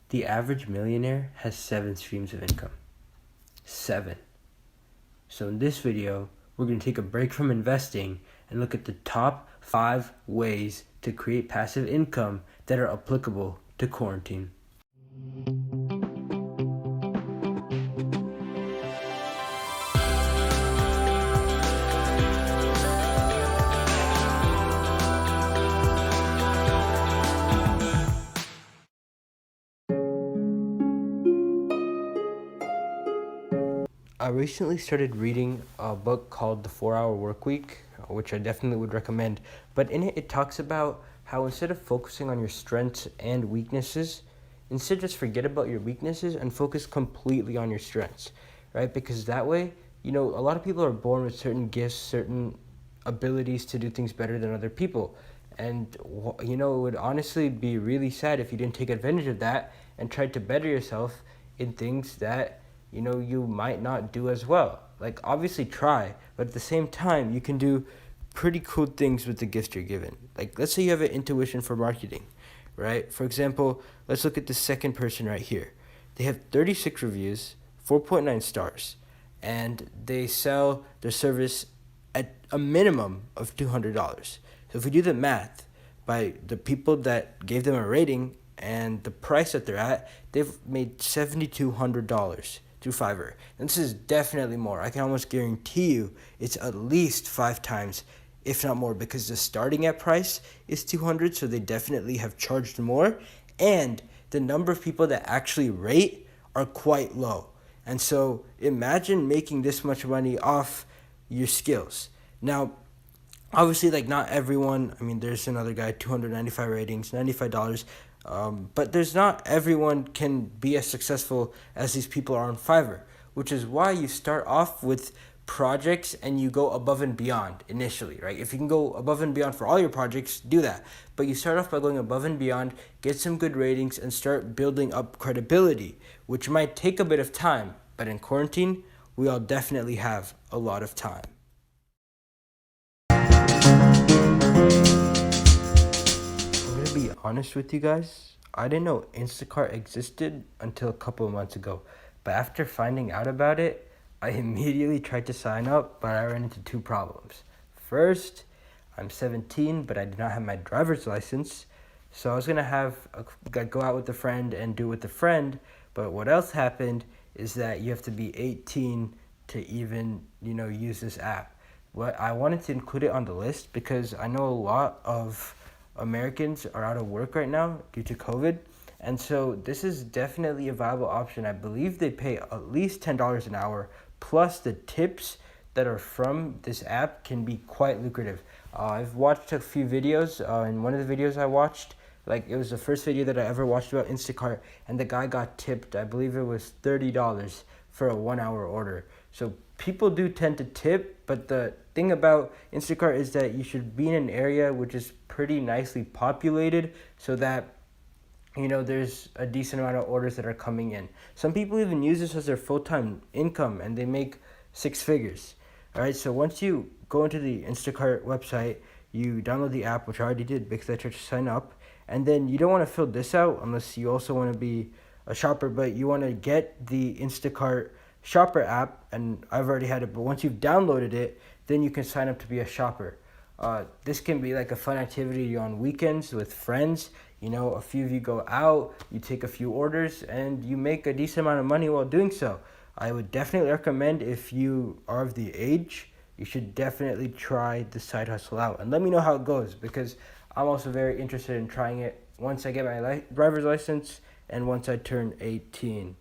The average millionaire has 7 streams of income. 7. So in this video, we're going to take a break from investing and look at the top 5 ways to create passive income that are applicable to quarantine. I recently started reading a book called The 4-Hour Workweek, which I definitely would recommend. But in it, it talks about how instead of focusing on your strengths and weaknesses, instead just forget about your weaknesses and focus completely on your strengths, right? Because that way, a lot of people are born with certain gifts, certain abilities to do things better than other people. And, it would honestly be really sad if you didn't take advantage of that and tried to better yourself in things that you might not do as well. Like, obviously try, but at the same time, you can do pretty cool things with the gifts you're given. Like, let's say you have an intuition for marketing, right? For example, let's look at the second person right here. They have 36 reviews, 4.9 stars, and they sell their service at a minimum of $200. So if we do the math by the people that gave them a rating and the price that they're at, they've made $7,200 through Fiverr. And this is definitely more. I can almost guarantee you it's at least 5 times, if not more, because the starting at price is $200, so they definitely have charged more, and the number of people that actually rate are quite low. And so imagine making this much money off your skills. Now, obviously, not everyone, there's another guy, 295 ratings, $95, but there's not everyone can be as successful as these people are on Fiverr, which is why you start off with projects and you go above and beyond initially, right? If you can go above and beyond for all your projects, do that. But you start off by going above and beyond, get some good ratings, and start building up credibility, which might take a bit of time, but in quarantine, we all definitely have a lot of time. Be honest with you guys, I didn't know Instacart existed until a couple of months ago, but after finding out about it, I immediately tried to sign up, but I ran into 2 problems. First, I'm 17, but I do not have my driver's license, so I was gonna go out with a friend and do it with a friend, but what else happened is that you have to be 18 to even, use this app. What I wanted to include it on the list because I know a lot of Americans are out of work right now due to COVID, and so this is definitely a viable option. I believe they pay at least $10 an hour, plus the tips that are from this app can be quite lucrative. I've watched a few videos, and one of the videos I watched, it was the first video that I ever watched about Instacart, and the guy got tipped, I believe it was $30 for a 1-hour order. So people do tend to tip, but the thing about Instacart is that you should be in an area which is pretty nicely populated so that there's a decent amount of orders that are coming in. Some people even use this as their full-time income and they make 6 figures. All right, so once you go into the Instacart website, you download the app, which I already did because I tried to sign up, and then you don't want to fill this out unless you also want to be a shopper, but you want to get the Instacart shopper app, and I've already had it, but once you've downloaded it, then you can sign up to be a shopper. This can be like a fun activity on weekends with friends. A few of you go out, you take a few orders, and you make a decent amount of money while doing so. I would definitely recommend, if you are of the age, you should definitely try the side hustle out. And let me know how it goes, because I'm also very interested in trying it once I get my driver's license and once I turn 18.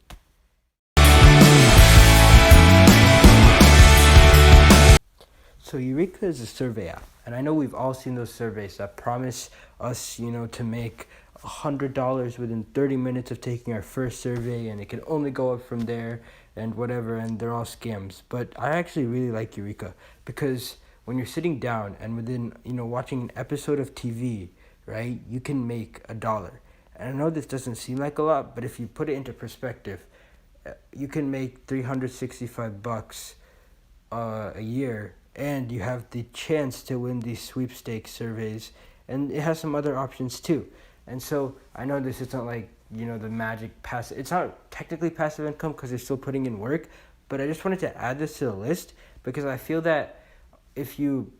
So Eureka is a survey app, and I know we've all seen those surveys that promise us, to make $100 within 30 minutes of taking our first survey, and it can only go up from there and whatever, and they're all scams. But I actually really like Eureka because when you're sitting down and within, watching an episode of TV, right, you can make $1. And I know this doesn't seem like a lot, but if you put it into perspective, you can make $365 a year, and you have the chance to win these sweepstakes surveys, and it has some other options too. And so I know this isn't like, the magic passive. It's not technically passive income because they're still putting in work, but I just wanted to add this to the list because I feel that if you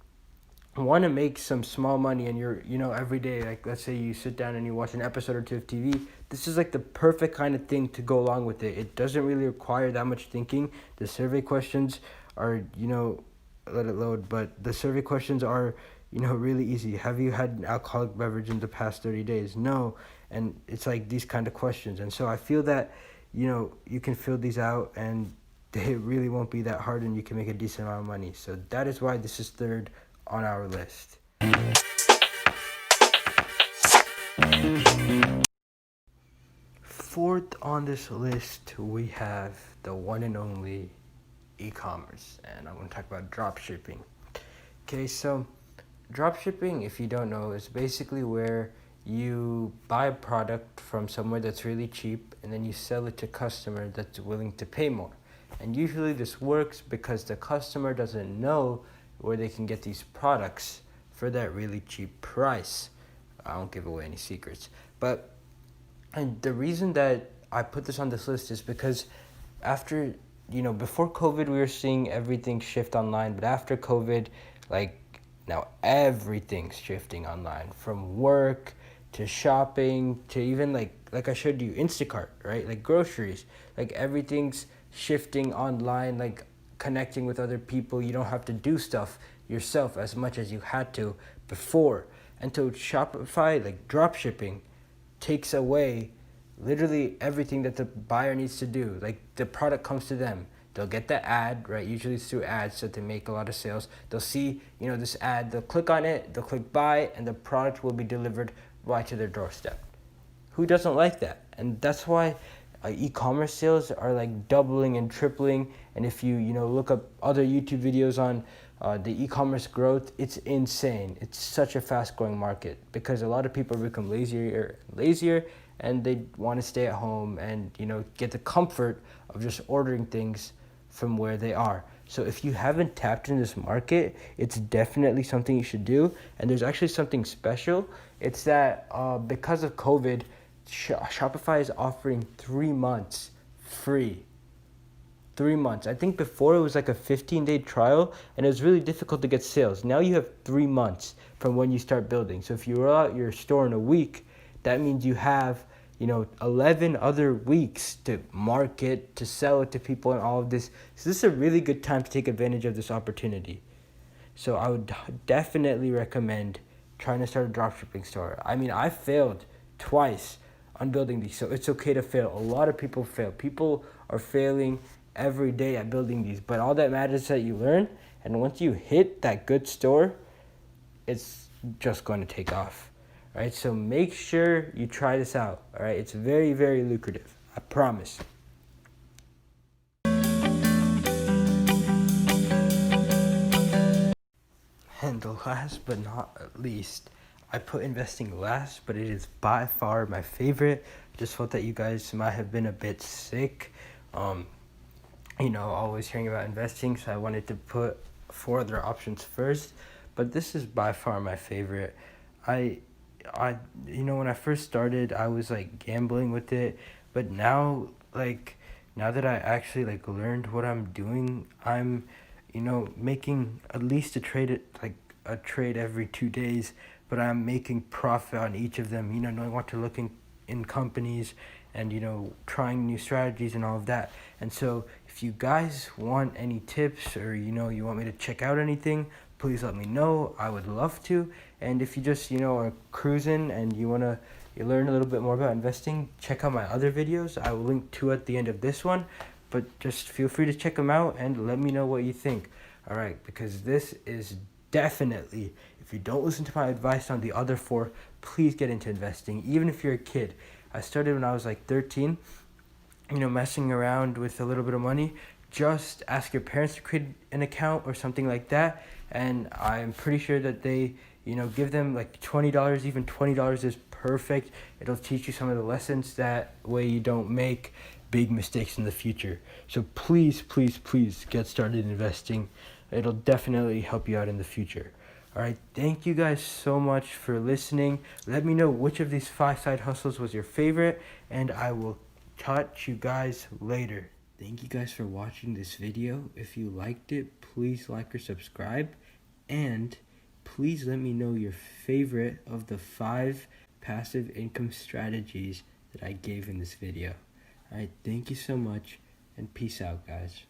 want to make some small money and you're, every day, like let's say you sit down and you watch an episode or two of TV, this is like the perfect kind of thing to go along with it. It doesn't really require that much thinking. The survey questions are, let it load, but the survey questions are, really easy. Have you had an alcoholic beverage in the past 30 days? No. And it's like these kind of questions. And so I feel that, you can fill these out and they really won't be that hard and you can make a decent amount of money. So that is why this is third on our list. Fourth on this list, we have the one and only e-commerce, and I want to talk about drop shipping. Okay, so drop shipping, if you don't know, is basically where you buy a product from somewhere that's really cheap and then you sell it to a customer that's willing to pay more. And usually this works because the customer doesn't know where they can get these products for that really cheap price. I don't give away any secrets. But and the reason that I put this on this list is because after, before COVID, we were seeing everything shift online. But after COVID, like now everything's shifting online, from work to shopping to even like I showed you, Instacart, right? Like groceries, like everything's shifting online, like connecting with other people. You don't have to do stuff yourself as much as you had to before. And so Shopify, like drop shipping, takes away literally everything that the buyer needs to do. Like the product comes to them. They'll get the ad, right? Usually it's through ads, so they make a lot of sales. They'll see, this ad, they'll click on it, they'll click buy, and the product will be delivered right to their doorstep. Who doesn't like that? And that's why e-commerce sales are like doubling and tripling. And if you, look up other YouTube videos on the e-commerce growth, it's insane. It's such a fast growing market because a lot of people become lazier and they want to stay at home and, get the comfort of just ordering things from where they are. So if you haven't tapped into this market, it's definitely something you should do. And there's actually something special. It's that because of COVID, Shopify is offering 3 months free. 3 months. I think before it was like a 15-day trial and it was really difficult to get sales. Now you have 3 months from when you start building. So if you roll out your store in a week, that means you have 11 other weeks to market, to sell it to people and all of this. So this is a really good time to take advantage of this opportunity. So I would definitely recommend trying to start a dropshipping store. I mean, I failed twice on building these, so it's okay to fail. A lot of people fail. People are failing every day at building these, but all that matters is that you learn, and once you hit that good store, it's just going to take off. All right, so make sure you try this out. All right, it's very, very lucrative. I promise. And last but not least, I put investing last, but it is by far my favorite. Just felt that you guys might have been a bit sick, always hearing about investing, so I wanted to put 4 other options first. But this is by far my favorite. When I first started, I was like gambling with it, but now that I actually learned what I'm doing, I'm making at least a trade every 2 days, but I'm making profit on each of them, knowing what to look in companies and trying new strategies and all of that. And so if you guys want any tips or you want me to check out anything, please let me know. I would love to. And if you just are cruising and you want to learn a little bit more about investing, check out my other videos. I will link 2 at the end of this one, but just feel free to check them out and let me know what you think. All right, because this is definitely, if you don't listen to my advice on the other 4, please get into investing. Even if you're a kid, I started when I was 13, messing around with a little bit of money. Just ask your parents to create an account or something like that, and I'm pretty sure that they give them $20. Even $20 is perfect. It'll teach you some of the lessons, that way you don't make big mistakes in the future. So please get started investing. It'll definitely help you out in the future. All right, thank you guys so much for listening. Let me know which of these 5 side hustles was your favorite, and I will catch you guys later. Thank you guys for watching this video. If you liked it, please like or subscribe, and please let me know your favorite of the 5 passive income strategies that I gave in this video. All right, thank you so much, and peace out, guys.